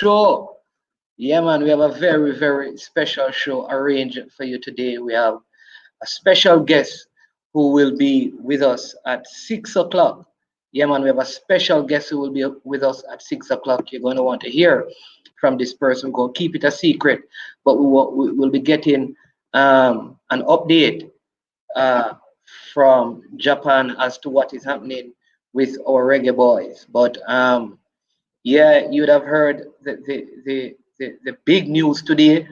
show. Yeah, man, we have a very, very special show arranged for you today. We have a special guest who will be with us at 6 o'clock. Yeah, man, we have a special guest who will be with us at 6 o'clock. You're going to want to hear from this person. We're going to keep it a secret, but we will be getting an update uh, from Japan as to what is happening with our reggae boys. But yeah, you'd have heard the big news today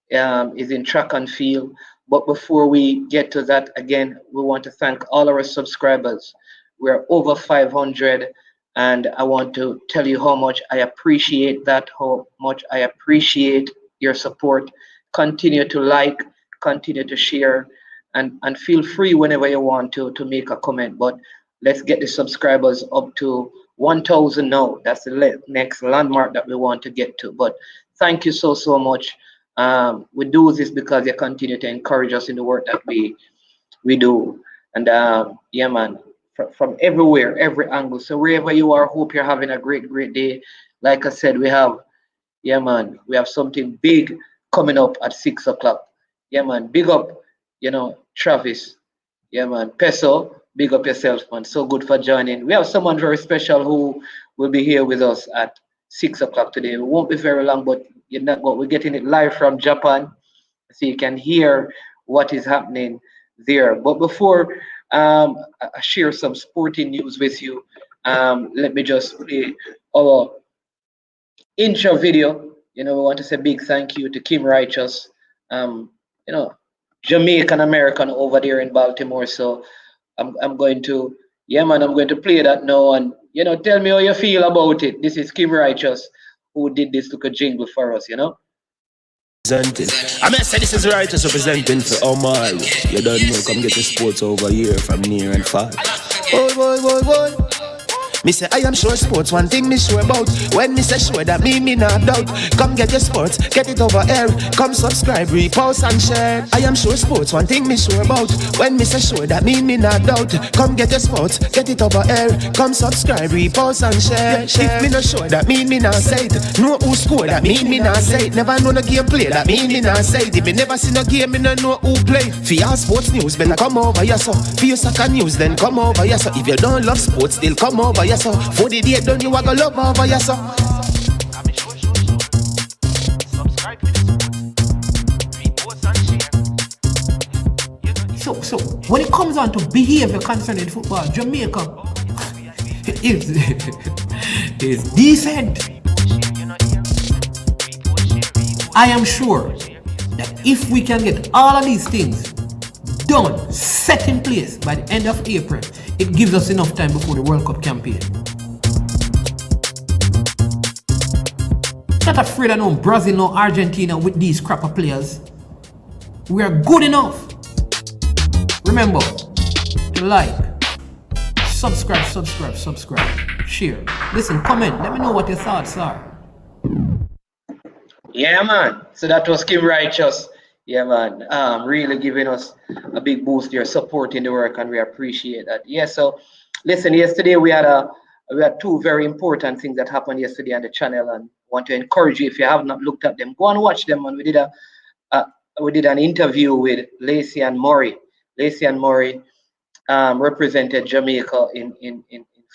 is in track and field. But before we get to that, again, we want to thank all our subscribers. We're over 500, and I want to tell you how much I appreciate that, how much I appreciate your support. Continue to like, continue to share, and feel free whenever you want to make a comment. But let's get the subscribers up to 1,000 now. That's the next landmark that we want to get to. But thank you so much. We do this because you continue to encourage us in the work that we do. And yeah, man, from everywhere, every angle. So wherever you are, hope you're having a great day. Like I said, yeah, man, we have something big coming up at 6 o'clock. Yeah, man, big up, Travis. Yeah, man, Peso, big up yourself, man. So good for joining. We have someone very special who will be here with us at 6 o'clock today. It won't be very long, but we're getting it live from Japan, so you can hear what is happening there. But before I share some sporting news with you, let me just play our intro video. We want to say big thank you to Kim Righteous, you know, Jamaican American over there in Baltimore. So I'm going to, yeah, man, I'm going to play that now, and tell me how you feel about it. This is Kim Righteous who did this little jingle for us. Presenting. I mean, say this is Righteous representing for Omar. You don't know, come get your sports over here from near and far. Boy. Me say I am sure sports, one thing me sure about. When me say sure, that me not doubt. Come get your sports, get it over here. Come subscribe, repost and share. I am sure sports, one thing me sure about. When me say sure, that me not doubt. Come get your sports, get it over here. Come subscribe, repost and share. If me not sure, that me not say it. Know who score, that me not say it. Never know the game play, that me not say it. If me never see no game, me no know who play. For your sports news, better come over here so. For your soccer news, then come over here so. If you don't love sports, still come over here. For the day done, you are gonna love over yourself. So when it comes on to behavior concerning football, Jamaica is decent. I am sure that if we can get all of these things done, set in place by the end of April, it gives us enough time before the World Cup campaign. Not afraid of no Brazil, no Argentina with these crap of players. We are good enough. Remember to like, subscribe, share. Listen, comment. Let me know what your thoughts are. Yeah, man. So that was Kim Righteous. Yeah, man. Really giving us a big boost there, supporting the work, and we appreciate that. Yeah. So, listen. Yesterday we had two very important things that happened yesterday on the channel, and want to encourage you, if you have not looked at them, go and watch them. And we did an interview with Lacey and Murray. Lacey and Murray represented Jamaica in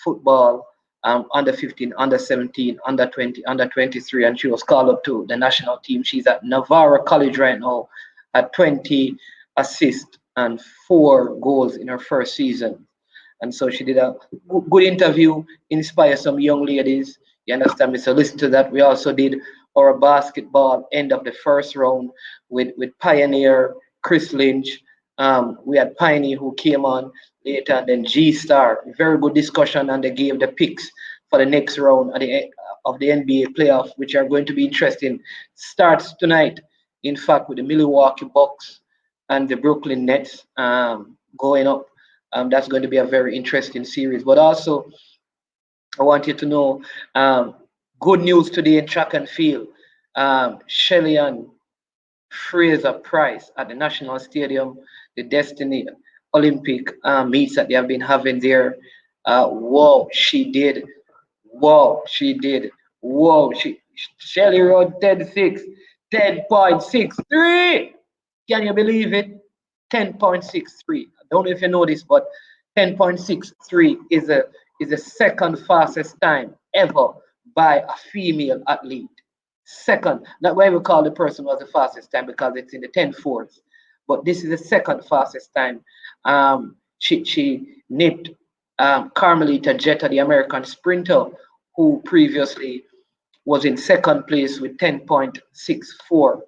football, under 15, under 17, under 20, under 23, and she was called up to the national team. She's at Navarra College right now, at 20 assists and 4 goals in her first season. And so she did a good interview, inspire some young ladies. You understand me? So listen to that. We also did our basketball end of the first round with Pioneer, Chris Lynch. We had Piney who came on later, and then G Star. Very good discussion, and they gave the picks for the next round of the NBA playoff, which are going to be interesting. Starts tonight, in fact, with the Milwaukee Bucks and the Brooklyn Nets going up. That's going to be a very interesting series. But also, I want you to know, good news today in track and field. Shellyan Fraser Price at the National Stadium, the Destiny Olympic meets that they have been having there. Wow, she did. Wow, she did. Wow, Shelly Road 10.6, 10.63. Can you believe it? 10.63. I don't know if you know this, but 10.63 is the second fastest time ever by a female athlete. Second, not why we call the person was the fastest time because it's in the 10 fourths, but this is the second fastest time. She nipped Carmelita Jetta, the American sprinter, who previously was in second place with 10.64.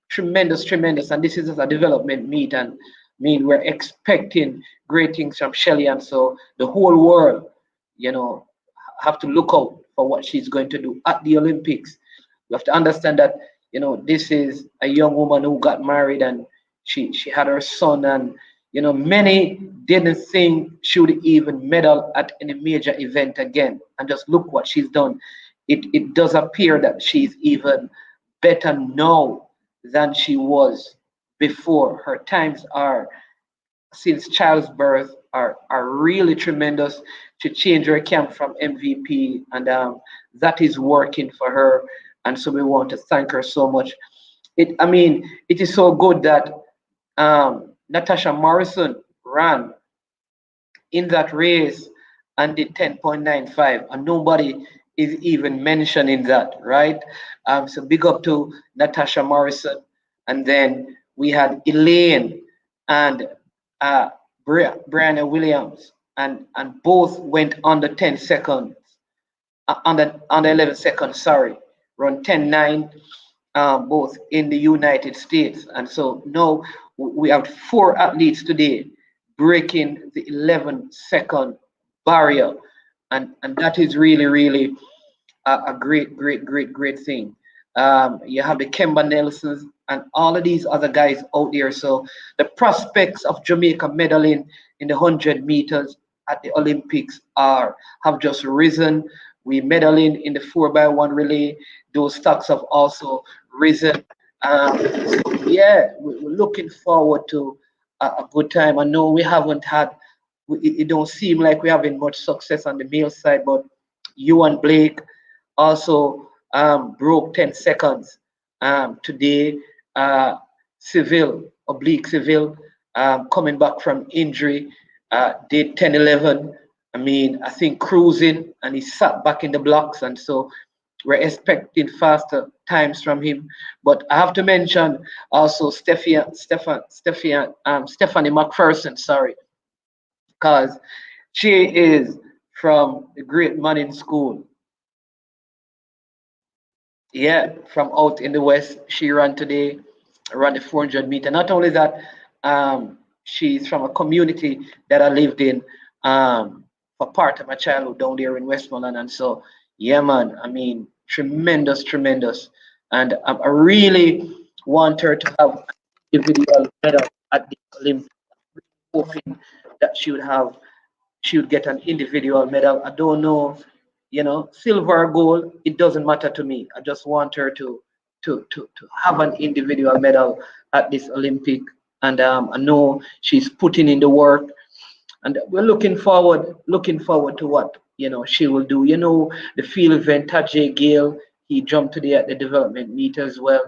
Tremendous, tremendous. And this is just a development meet. And I mean, we're expecting great things from Shelly. And so the whole world, you know, have to look out for what she's going to do at the Olympics. You have to understand that, this is a young woman who got married and she had her son. And, many didn't think she would even medal at any major event again. And just look what she's done. It does appear that she's even better now than she was before. Her times are, since childbirth, are really tremendous. She changed her camp from MVP, and that is working for her. And so we want to thank her so much. It is so good that Natasha Morrison ran in that race and did 10.95, and nobody is even mentioning that, right? So big up to Natasha Morrison. And then we had Elaine and Brianna Williams, and both went under 10 seconds, under 11 seconds, sorry, run 10.9, both in the United States. And so now we have 4 athletes today breaking the 11-second barrier. And that is really, really a great, great, great, great thing. You have the Kemba Nelsons and all of these other guys out there. So the prospects of Jamaica medaling in the 100 meters at the Olympics have just risen. We medaling in the 4x1 relay. Those stocks have also risen. So yeah, we're looking forward to a good time. I know we haven't had, it don't seem like we're having much success on the male side, but you and Blake also broke 10 seconds today. Civil, oblique Civil, coming back from injury, did 10.11. I think cruising, and he sat back in the blocks, and so we're expecting faster times from him. But I have to mention also Stephanie McPherson, sorry, because she is from the Great Manning School. Yeah, from out in the West. She ran today, ran the 400 meter. Not only that, she's from a community that I lived in for part of my childhood down there in Westmoreland. And so, yeah, man, tremendous, tremendous. And I really want her to have individual medal at the Olympics, hoping that she would get an individual medal. I don't know, silver or gold, it doesn't matter to me. I just want her to have an individual medal at this Olympic. And I know she's putting in the work, and we're looking forward to what she will do. The field event, Tajay Gale, he jumped today at the development meet as well.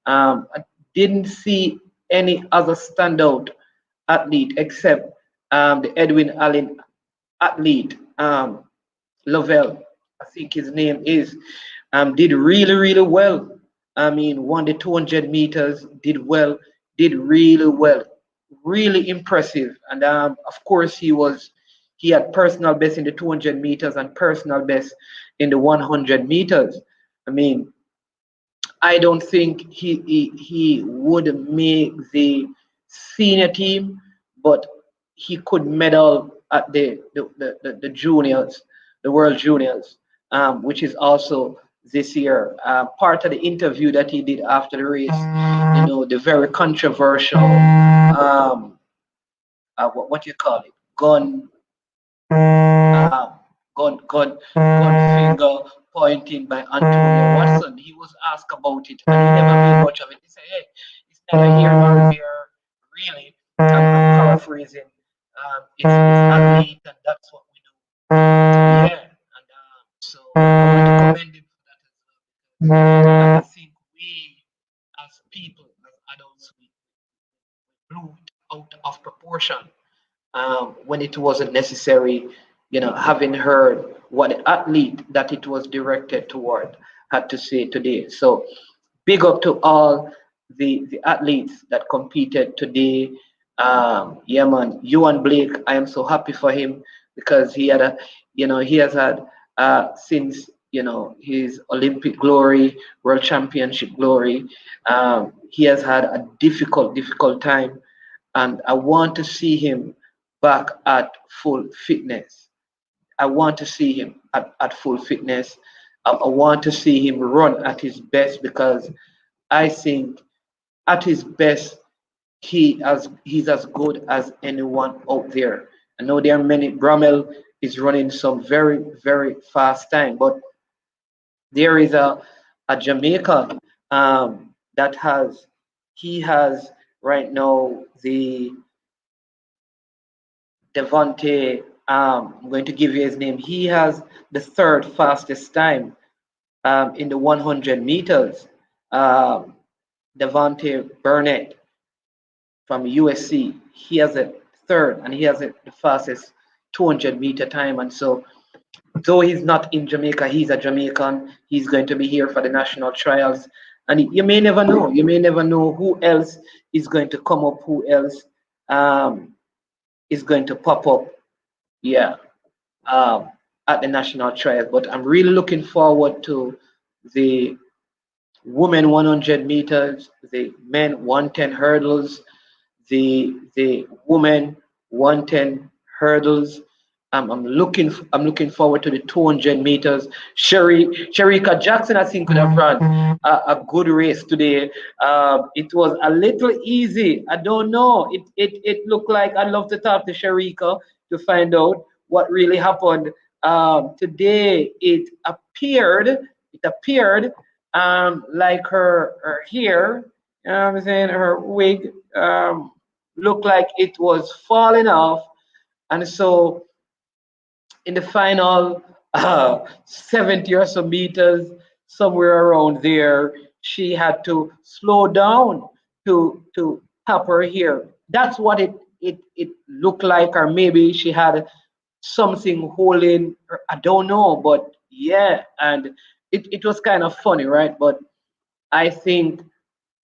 I didn't see any other standout athlete except the Edwin Allen athlete, Lovell, I think his name is, did really, really well. Won the 200 meters, did well, did really well, really impressive. And of course, he had personal best in the 200 meters and personal best in the 100 meters. I don't think he would make the senior team, but he could medal at the juniors, the World Juniors, which is also this year. Part of the interview that he did after the race, the very controversial, what do you call it, uh, gun finger pointing by Antonio Watson. He was asked about it, and he never made much of it. He said, "Hey, it's neither here nor there, really." I'm paraphrasing. It's athlete, and that's what we do. Yeah, and so I want to commend him for that as well. And I think we, as people, as adults, we blew it out of proportion when it wasn't necessary. Having heard what the athlete that it was directed toward had to say today. So big up to all the athletes that competed today. Yeah, man, Ewan Blake, I am so happy for him because he has had since his Olympic glory, World Championship glory. He has had a difficult time, and I want to see him back at full fitness. I want to see him at full fitness. I want to see him run at his best because I think at his best he's as good as anyone out there. I know there are many. Brummel is running some very fast time, but there is a Jamaican that has right now the Devonte. I'm going to give you his name. He has the third fastest time in the 100 meters. Um, Devonte Burnett from USC. He has a third, and he has the fastest 200-meter time. And so, though he's not in Jamaica, he's a Jamaican. He's going to be here for the national trials. And you may never know. You may never know who else is going to come up, who else um, is going to pop up. Yeah, um, at the national trials. But I'm really looking forward to the women 100 meters, the men 110 hurdles, the women 110 hurdles. I'm looking forward to the 200 meters. Sherika Jackson, I think, could have run a good race today. It was a little easy. I don't know. It looked like I'd love to talk to Sherika to find out what really happened. Today it appeared like her hair, I'm saying, her wig looked like it was falling off. And so in the final 70 or so meters, somewhere around there, she had to slow down to tap her hair. That's what it looked like, or maybe she had something holding her. I don't know, but yeah, and it was kind of funny, right? But I think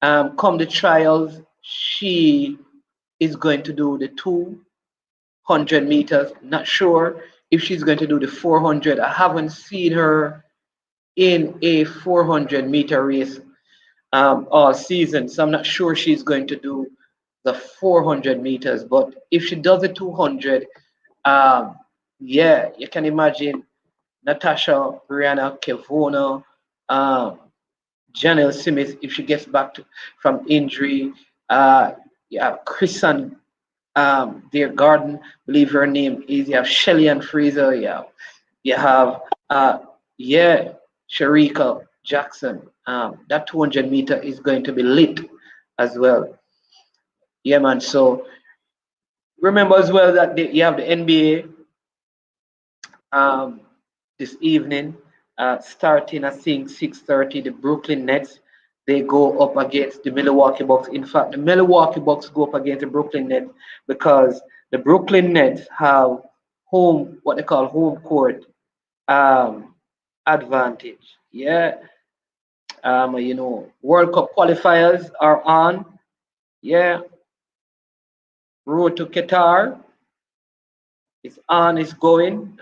come the trials, she is going to do the 200 meters. Not sure if she's going to do the 400. I haven't seen her in a 400-meter race all season, so I'm not sure she's going to do the 400 meters. But if she does the 200, um, yeah, you can imagine Natasha, Brianna, Kevona, um, Janelle Smith if she gets back from injury. Yeah, Kristen their garden, believe her name is. You have Shelly and Fraser. Yeah, you have yeah, Sharika Jackson. That 200-meter is going to be lit as well. Yeah, man. So remember as well that you have the NBA um, this evening, starting I think 6:30. The Brooklyn Nets, they go up against the Milwaukee Bucks. In fact, the Milwaukee Bucks go up against the Brooklyn Nets because the Brooklyn Nets have what they call home court um, advantage. Yeah, World Cup qualifiers are on. Yeah, road to Qatar is on, is going.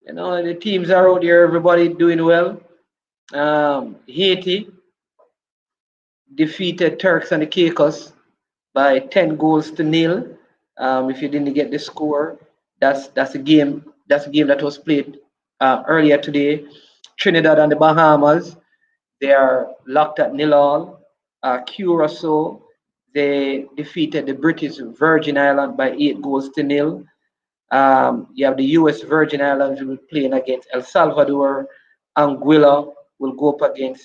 The teams are out there, everybody doing well. Haiti defeated Turks and the Caicos by 10 goals to nil. If you didn't get the score, that's a game. That's a game that was played earlier today. Trinidad and the Bahamas, they are locked at nil all. Curacao, they defeated the British Virgin Islands by 8 goals to nil. You have the U.S. Virgin Islands will be playing against El Salvador. Anguilla will go up against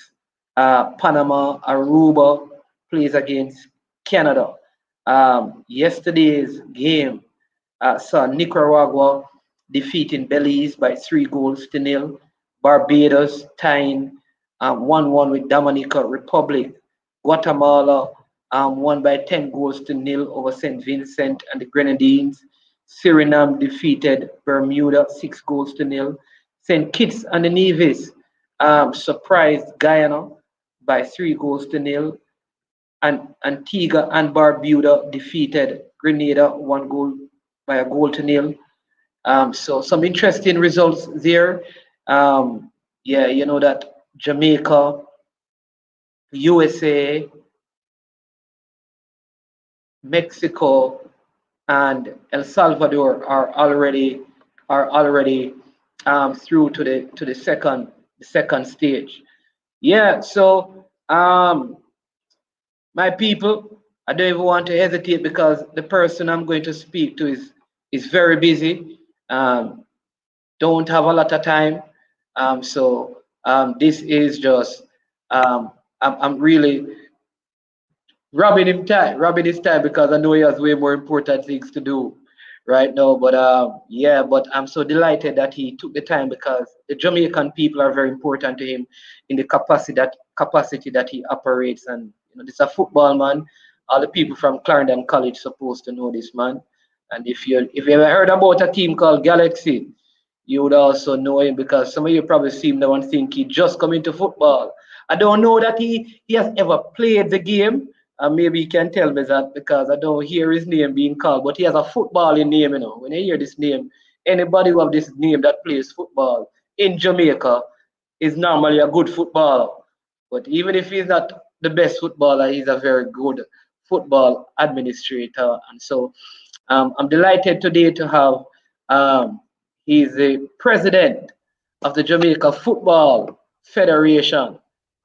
Panama. Aruba plays against Canada. Yesterday's game saw Nicaragua defeating Belize by 3 goals to nil. Barbados tying 1-1 with Dominica Republic. Guatemala won by 10 goals to nil over St. Vincent and the Grenadines. Suriname defeated Bermuda 6 goals to nil. St. Kitts and the Nevis surprised Guyana by 3 goals to nil. And Antigua and Barbuda defeated Grenada 1 goal by a goal to nil. So some interesting results there. Yeah, you know that Jamaica, USA, Mexico, and El Salvador are already through to the second stage. Yeah, so my people, I don't even want to hesitate because the person I'm going to speak to is very busy. Um, don't have a lot of time. So this is just I'm really robbing his time because I know he has way more important things to do right now. But yeah, but I'm so delighted that he took the time because the Jamaican people are very important to him in the capacity that he operates. And this is a football man. All the people from Clarendon College supposed to know this man. And if you ever heard about a team called Galaxy, you would also know him because some of you probably see him now and think he just come into football. I don't know that he has ever played the game. And maybe he can tell me that because I don't hear his name being called, but he has a footballing name, When I hear this name, anybody who have this name that plays football in Jamaica is normally a good footballer. But even if he's not the best footballer, he's a very good football administrator. And so I'm delighted today to have um, he's the president of the Jamaica Football Federation.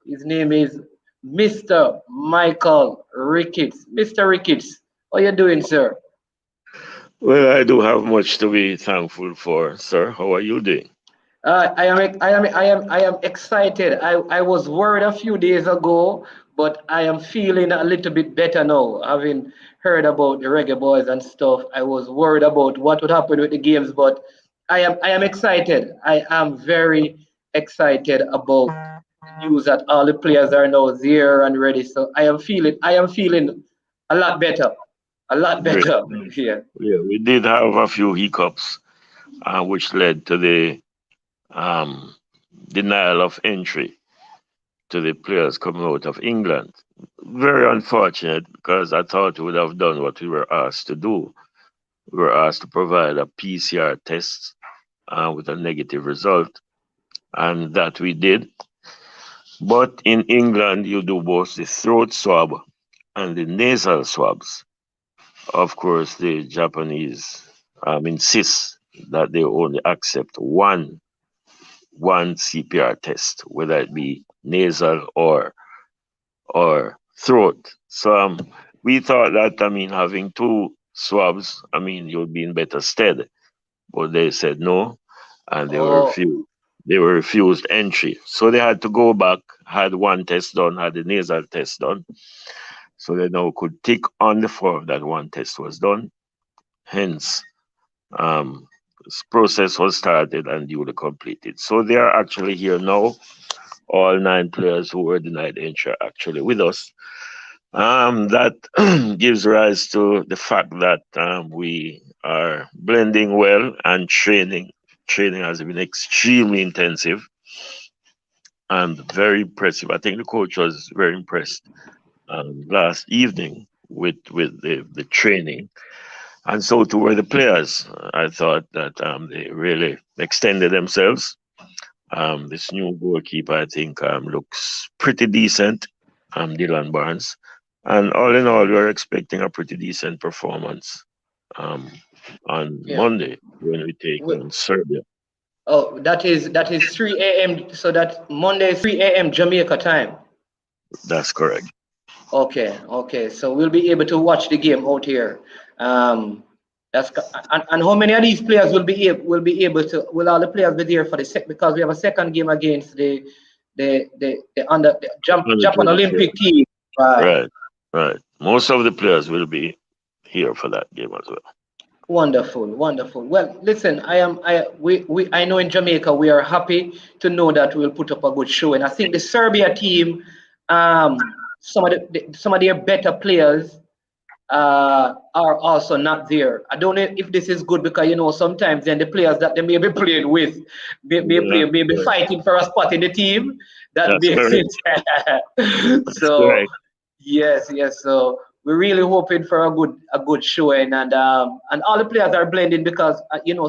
His name is Mr. Michael Ricketts. Mr. Ricketts, how you doing, sir? Well, I do have much to be thankful for, sir. How are you doing? I am excited. I was worried a few days ago, but I am feeling a little bit better now. Having heard about the Reggae Boys and stuff, I was worried about what would happen with the games, but I am excited. I am very excited about the news that all the players are now there and ready. So I am feeling a lot better. A lot Great. better. Yeah. Yeah, we did have a few hiccups, which led to the um, denial of entry to the players coming out of England. Very unfortunate because I thought we would have done what we were asked to do. We were asked to provide a PCR test with a negative result, and that we did. But in England, you do both the throat swab and the nasal swabs. Of course, the Japanese insist that they only accept one CPR test, whether it be nasal or throat. So we thought that having two swabs, you'll be in better stead. But they said no, and Oh, they were refused entry. So they had to go back, had one test done, had the nasal test done. So they now could tick on the form that one test was done. Hence, this process was started and duly completed. So they are actually here now. All 9 players who were denied entry are actually with us. That gives rise to the fact that we are blending well and training. Training has been extremely intensive and very impressive. I think the coach was very impressed last evening with the training. And so too were the players. I thought that they really extended themselves. This new goalkeeper, I think, looks pretty decent, Dylan Barnes. And all in all, we're expecting a pretty decent performance um, on yeah. Monday when we take We, on Serbia. Oh, that is 3 a.m. So that Monday is 3 a.m. Jamaica time. That's correct. Okay, okay. So we'll be able to watch the game out here. Um, and how many of these players will be able to? Will all the players be there for the because we have a second game against the Under Japan 24. Olympic team. Right. Right, right. Most of the players will be here for that game as well. Wonderful, wonderful. Well, listen, I know in Jamaica we are happy to know that we'll put up a good show, and I think the Serbia team, some of their better players are also not there. I don't know if this is good because sometimes then the players that they may be playing with Yeah, may be correct. fighting for a spot in the team. That That's makes correct. it. That's So correct. yes, yes. So we're really hoping for a good showing, and all the players are blending because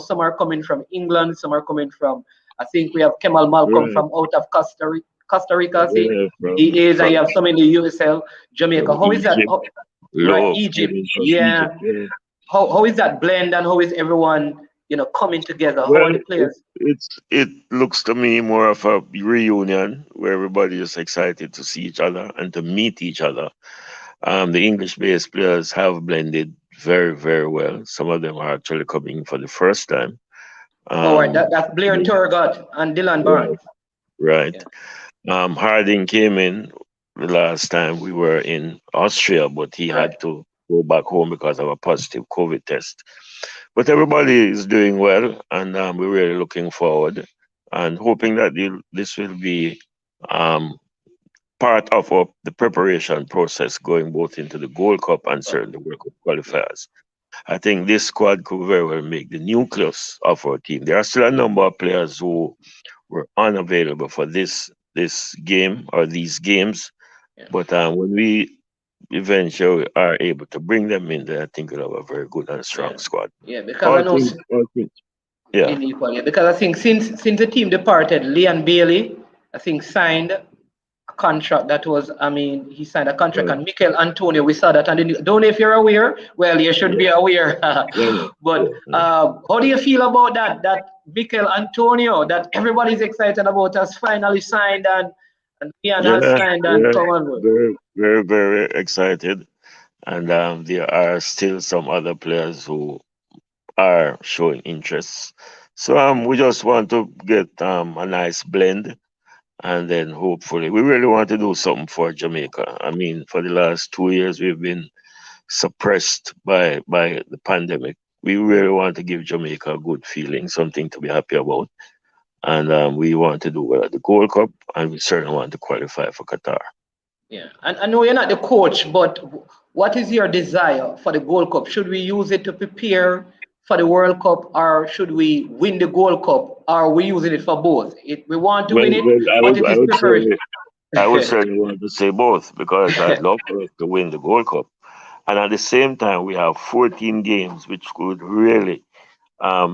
some are coming from England, some are coming from. I think we have Kemal Malcolm Right. from out of Costa Rica. See, Yeah, he is, and you from have some in the USL, Jamaica. How is that? Egypt. Right, Love Egypt. even from Yeah. Egypt. Yeah. How is that blend and how is everyone coming together? How are Well, the players? it looks to me more of a reunion where everybody is excited to see each other and to meet each other. The English-based players have blended very, very well. Some of them are actually coming for the first time. All right, Um, that's Blair Turgott and Dylan right, Barnes. right. Yeah. Harding came in the last time we were in Austria, but he had Right. to go back home because of a positive COVID test. But everybody is doing well, and we're really looking forward and hoping that this will be um, part of the preparation process going both into the Gold Cup and certainly the World Cup Yeah. qualifiers. I think this squad could very well make the nucleus of our team. There are still a number of players who were unavailable for this game or these games, Yeah. but when we eventually are able to bring them in, then I think we'll have a very good and strong Yeah. squad. Yeah. Because I know All things, yeah, in equal. Yeah. Because I think since the team departed, Leon Bailey, I think signed a contract that was. I mean, he signed a contract, right, and Mikel Antonio. We saw that, and don't know if you're aware. Well, you should yeah, be aware. yeah, yeah, But yeah. how do you feel about that? That Mikel Antonio, that everybody's excited about, has finally signed, and Leon has Yeah, signed and yeah, come on. very, very, very excited. And there are still some other players who are showing interest. So we just want to get a nice blend, and then hopefully we really want to do something for Jamaica. I mean, for the last 2 years we've been suppressed by the pandemic. We really want to give Jamaica a good feeling, something to be happy about, and we want to do well at the Gold Cup, and we certainly want to qualify for Qatar. Yeah, and I know you're not the coach, but what is your desire for the Gold Cup? Should we use it to prepare for the World Cup, or should we win the Gold Cup, or are we using it for both? We want to Well, win it, well, but it I is would preparation. say I would certainly want to say both because I'd love for us to win the Gold Cup. And at the same time, we have 14 games, which could really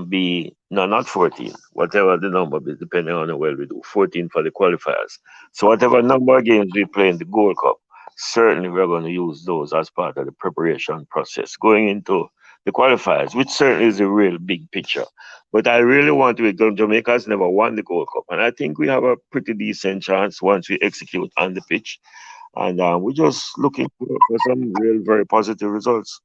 be, no, not 14, whatever the number is, depending on how well we do, 14 for the qualifiers. So, whatever number of games we play in the Gold Cup, certainly we're going to use those as part of the preparation process going into the qualifiers, which certainly is a real big picture. But I really want to because Jamaica's never won the Gold Cup, and I think we have a pretty decent chance once we execute on the pitch. And we're just looking for some real, very positive results.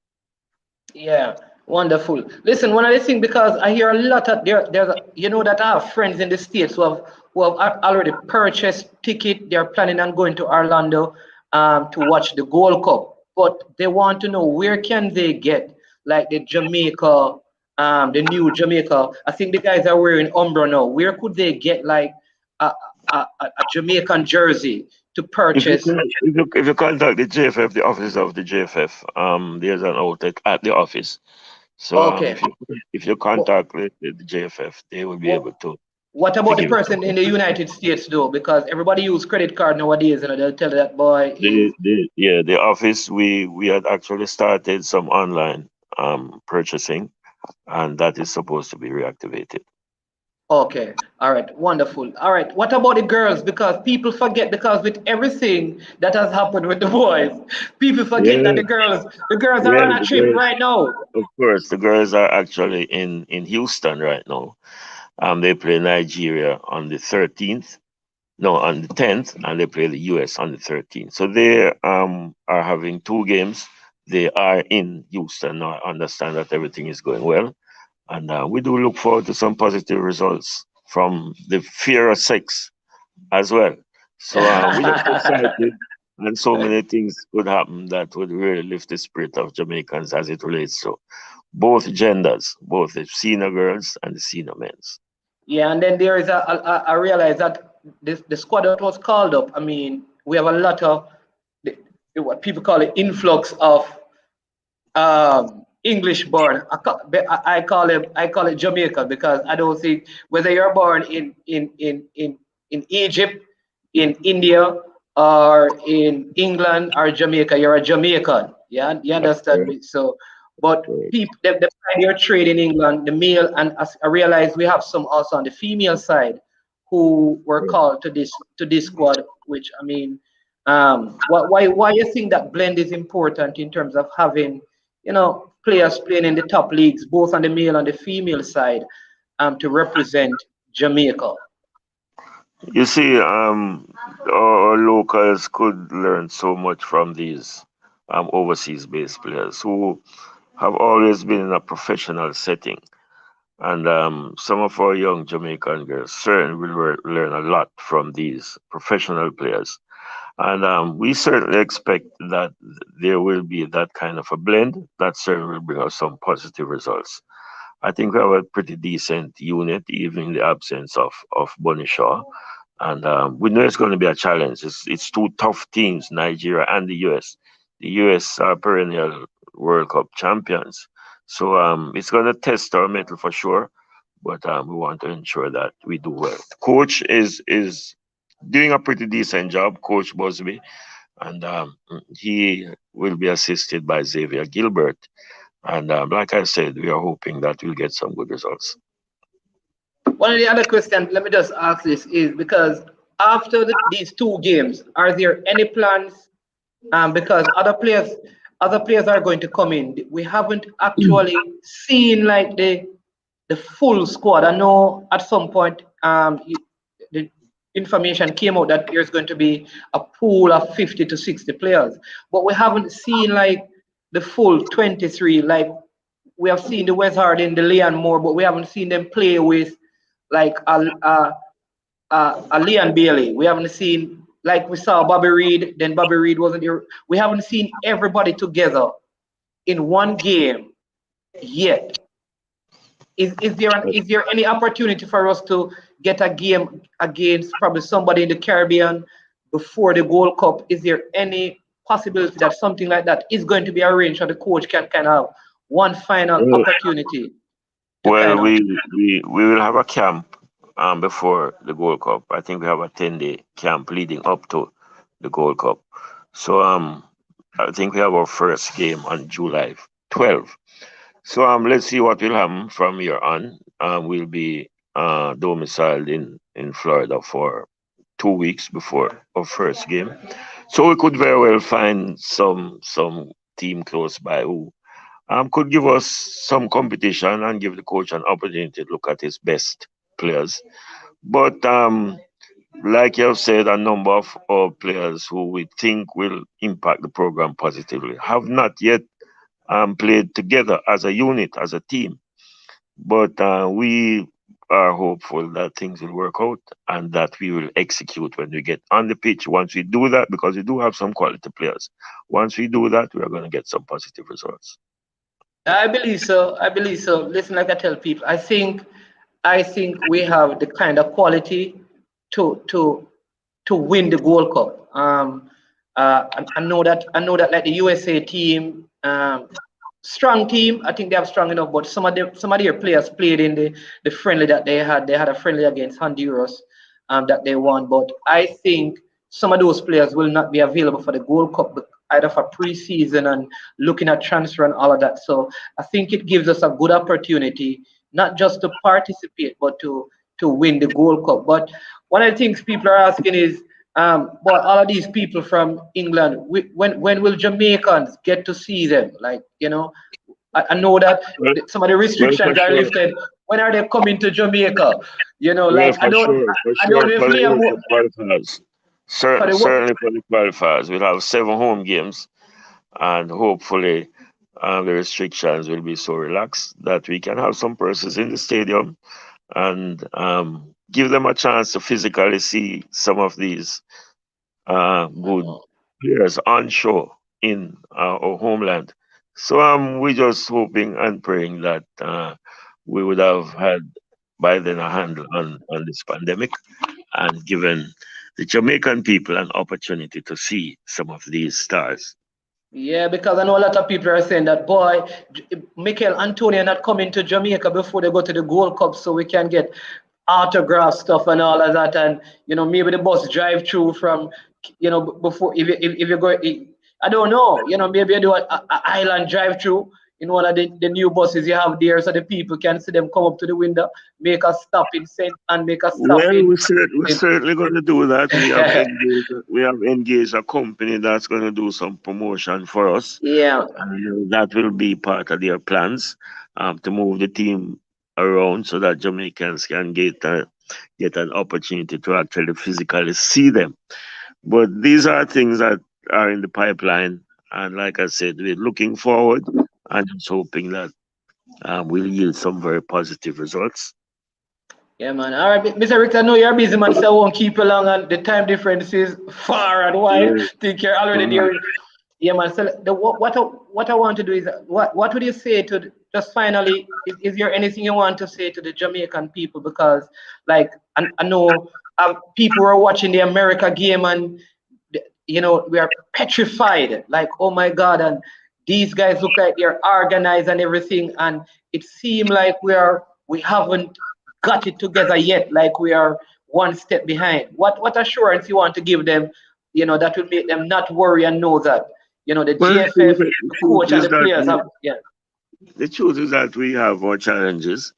Yeah, wonderful. Listen, one of the things because I hear a lot of that I have friends in the states who have already purchased ticket. They're planning on going to Orlando to watch the Gold Cup, but they want to know where can they get like the Jamaica, the new Jamaica. I think the guys are wearing Umbro now. Where could they get like a Jamaican jersey to purchase? If you contact the JFF, the office of the JFF, there's an outlet at the office. So Okay. if you What, contact the JFF, they will be what, able What to about the give you person in the some. United States though? Because everybody use credit card nowadays, and they'll tell that boy is The office we had actually started some online purchasing, and that is supposed to be reactivated. okay. All right, wonderful. All right, what about the girls? Because people forget because with everything that has happened with the boys, people forget that Yeah, the girls are well, on a the trip girls, right now. of course, the girls are actually in Houston right now. They play Nigeria on the 13th. No, on the 10th, and they play the US on the 13th. So they are having two games. They are in Houston now. I understand that everything is going well. And we do look forward to some positive results from the Fear of Six as well. So we're just excited, and so many things could happen that would really lift the spirit of Jamaicans as it relates to both genders, both the senior girls and the senior men's. Yeah, and then there is I realize that the squad that was called up. I mean, we have a lot of what people call it influx of English born. I call it Jamaica because I don't think whether you're born in Egypt, in India, or in England or Jamaica, you're a Jamaican. Yeah, you That's understand correct. me. So, but Correct. people the pioneer trade in England, the male, and as I realize we have some also on the female side who were called to this squad. Which I mean, why you think that blend is important in terms of having players playing in the top leagues, both on the male and the female side, to represent Jamaica. You see, our locals could learn so much from these overseas-based players who have always been in a professional setting. And some of our young Jamaican girls certainly will learn a lot from these professional players. And we certainly expect that there will be that kind of a blend that certainly will bring us some positive results. I think we have a pretty decent unit, even in the absence of Bonnie Shaw. And we know it's going to be a challenge. It's two tough teams, Nigeria and the US. The US are perennial World Cup champions. So it's going to test our mettle for sure. But we want to ensure that we do well. Coach is doing a pretty decent job, Coach Busby, and he will be assisted by Xavier Gilbert. And like I said, we are hoping that we'll get some good results. One of the other questions, let me just ask this, is because after these two games, are there any plans? Because other players are going to come in. We haven't actually seen like the full squad. I know at some point the information came out that there's going to be a pool of 50 to 60 players, but we haven't seen like the full 23. Like we have seen the West Hardin, the Leon Moore, but we haven't seen them play with like a Leon Bailey. We haven't seen like we saw Bobby Reed. Then Bobby Reed wasn't here. We haven't seen everybody together in one game yet. Is there any opportunity for us to get a game against probably somebody in the Caribbean before the Gold Cup? Is there any possibility that something like that is going to be arranged so the coach can kind of have one final Well, opportunity to well, kind of we will have a camp before the Gold Cup. I think we have a 10-day camp leading up to the Gold Cup. So I think we have our first game on July 12th. So let's see what will happen from here on. We'll be domiciled in Florida for 2 weeks before our first game. So we could very well find some team close by who could give us some competition and give the coach an opportunity to look at his best players. But like you have said, a number of our players who we think will impact the program positively have not yet played together as a unit, as a team. But we are hopeful that things will work out and that we will execute when we get on the pitch. Once we do that, because we do have some quality players, once we do that, we are going to get some positive results. I believe so. I believe so. Listen, like I tell people, I think we have the kind of quality to to win the Gold Cup. I know that like the USA team, strong team. I think they have strong enough, but some of their players played in the friendly that they had. They had a friendly against Honduras, that they won. But I think some of those players will not be available for the Gold Cup, either for preseason and looking at transfer and all of that. So I think it gives us a good opportunity, not just to participate, but to win the Gold Cup. But one of the things people are asking is, well, all of these people from England, when will Jamaicans get to see them? Like, I know that Well, some of the well, for restrictions are sure. lifted. When are they coming to Jamaica? Well, Like I for don't, sure. For I don't sure. know if For the Liam, World Cup qualifiers. for the Certainly for the qualifiers. We'll have 7 home games, and hopefully the restrictions will be so relaxed that we can have some persons in the stadium and give them a chance to physically see some of these good players on show in our homeland. So we just hoping and praying that we would have had by then a handle on this pandemic and given the Jamaican people an opportunity to see some of these stars. Yeah, because I know a lot of people are saying that, boy, Mikel Antonio not coming to Jamaica before they go to the Gold Cup so we can get autograph stuff and all of that. And, maybe the bus drive through from, before, if you go, I don't know, maybe you do a island drive through in one of the new buses you have there so the people can see them come up to the window, make a stop in St. and make a stop Well, in. we're in certainly going to do that. We have engaged a company that's going to do some promotion for us, yeah. and that will be part of their plans to move the team around so that Jamaicans can get an opportunity to actually physically see them. But these are things that are in the pipeline, and like I said, we're looking forward and just hoping that we'll yield some very positive results. Yeah, man. All right, Mr. Rick, I know you're busy, man, so I won't keep you long, and the time difference is far and wide. Yeah. Think you're already there. Yeah, man. So what I want to do is, what would you say to just finally? Is there anything you want to say to the Jamaican people? Because, like, I know people were watching the America game, and we are petrified. Like, oh my God, and these guys look like they're organized and everything, and it seemed like we haven't got it together yet. Like we are one step behind. What assurance you want to give them? That will make them not worry and know that the Well, JFF, the coach, and the players have. Yeah. the truth is that we have our challenges,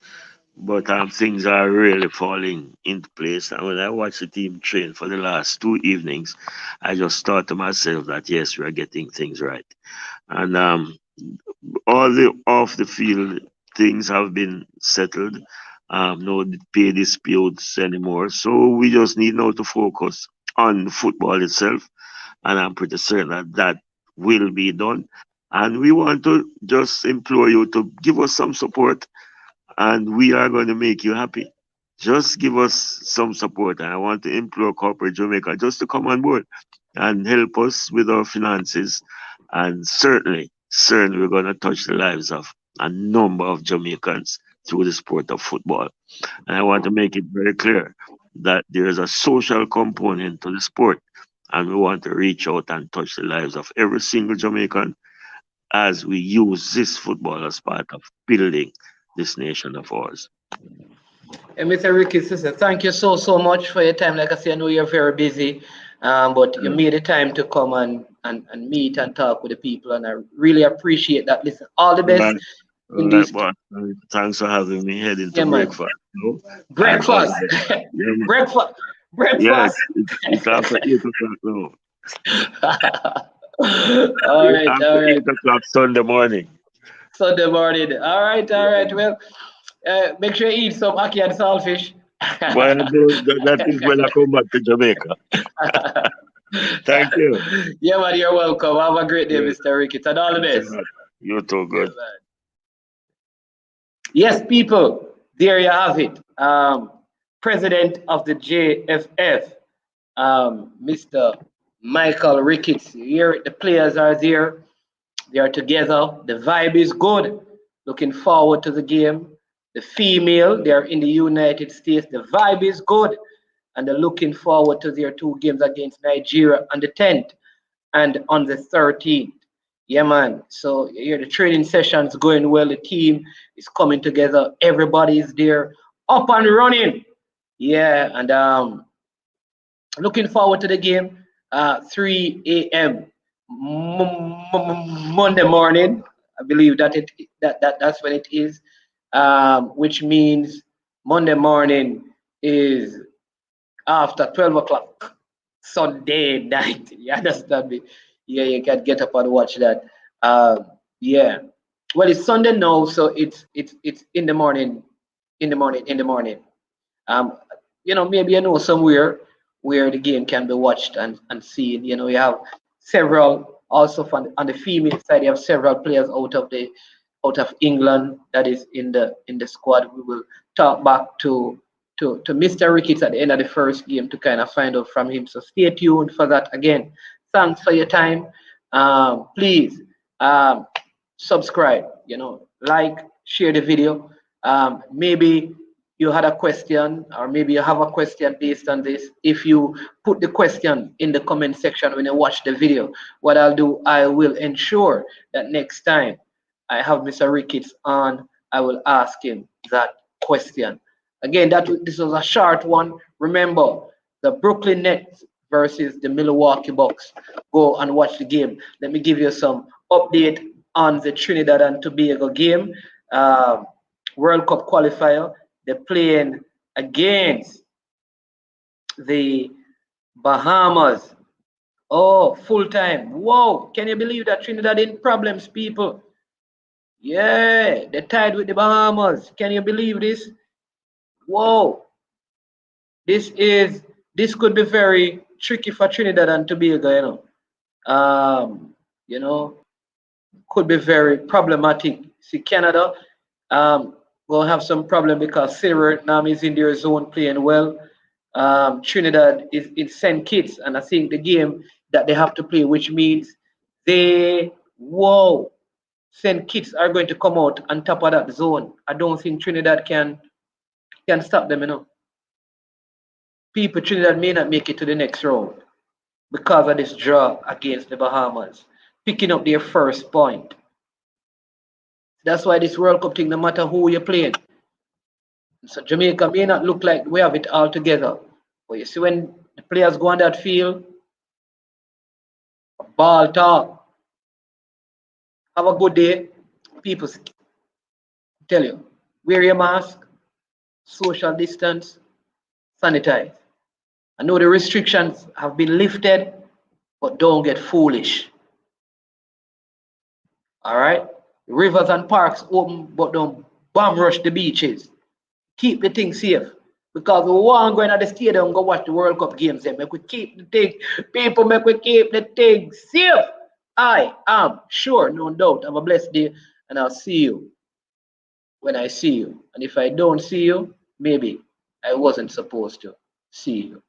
but things are really falling into place. And when I watch the team train for the last 2 evenings, I just thought to myself that yes, we are getting things right. And all the off the field things have been settled. No pay disputes anymore. So we just need now to focus on the football itself, and I'm pretty certain that that will be done. And we want to just implore you to give us some support, and we are going to make you happy. Just give us some support, and I want to implore corporate Jamaica just to come on board and help us with our finances. And certainly, we're going to touch the lives of a number of Jamaicans through the sport of football. And I want to make it very clear that there is a social component to the sport, and we want to reach out and touch the lives of every single Jamaican as we use this football as part of building this nation of ours. And Mr. Ricky, sister, thank you so much for your time. Like I said, I know you're very busy, but you made the time to come and meet and talk with the people, and I really appreciate that. Listen, all the All best right, in all right, this. boy. Thanks for having me heading to Yeah, man. breakfast. You know? And all Breakfast, the best. Yeah, man. breakfast, Yeah, breakfast. it's after 8 o'clock now. All It's right, after all right. 8 o'clock Sunday morning. Sunday morning. All right, all right. Well, make sure you eat some ackee and saltfish. Boy, that is when I come back to Jamaica. Thank you. Yeah, man, you're welcome. Have a great day, Yeah, Mr. Ricketts, and all the thanks a best. lot. You too, Yeah, good. man. Yes, people, there you have it. President of the JFF, Mr. Michael Ricketts. Here, the players are there. They are together. The vibe is good. Looking forward to the game. The female, they are in the United States. The vibe is good. And they're looking forward to their two games against Nigeria on the 10th and on the 13th. Yeah, man. So here the training session's going well. The team is coming together. Everybody is there, up and running. Yeah, and looking forward to the game. 3 a.m. Monday morning. I believe that's when it is. Which means Monday morning is after 12 o'clock Sunday night. You understand me? Yeah, you can get up and watch that. Yeah. Well, it's Sunday now, so it's in the morning, in the morning. Um, maybe somewhere where the game can be watched and seen. You have several also on the female side. You have several players out of England that is in the squad. We will talk back to Mr. Ricketts at the end of the first game to kind of find out from him. So stay tuned for that. Again, thanks for your time. Please subscribe, like, share the video. Maybe you had a question, or maybe you have a question based on this. If you put the question in the comment section when you watch the video, what I'll do, I will ensure that next time I have Mr. Ricketts on, I will ask him that question. Again, this was a short one. Remember, the Brooklyn Nets versus the Milwaukee Bucks. Go and watch the game. Let me give you some update on the Trinidad and Tobago game. World Cup qualifier. They're playing against the Bahamas. Oh, full time. Whoa. Can you believe that Trinidad in problems, people? Yeah, they tied with the Bahamas. Can you believe this? Whoa. This could be very tricky for Trinidad and Tobago, could be very problematic. See, Canada will have some problem because Suriname is in their zone playing well. Trinidad is in St. Kitts, and I think the game that they have to play, which means St. Kitts are going to come out on top of that zone. I don't think Trinidad can stop them, People, Trinidad may not make it to the next round because of this draw against the Bahamas, picking up their first point. That's why this World Cup thing, no matter who you're playing. So Jamaica may not look like we have it all together. But you see when the players go on that field, ball talk, have a good day, people tell you, wear your mask, social distance, sanitize. I know the restrictions have been lifted, but don't get foolish. All right? Rivers and parks open, but don't bomb rush the beaches. Keep the thing safe. Because we want going to the stadium and go watch the World Cup games. Make we keep the thing, people, make we keep the thing safe. I am sure, no doubt. Have a blessed day, and I'll see you when I see you. And if I don't see you, maybe I wasn't supposed to see you.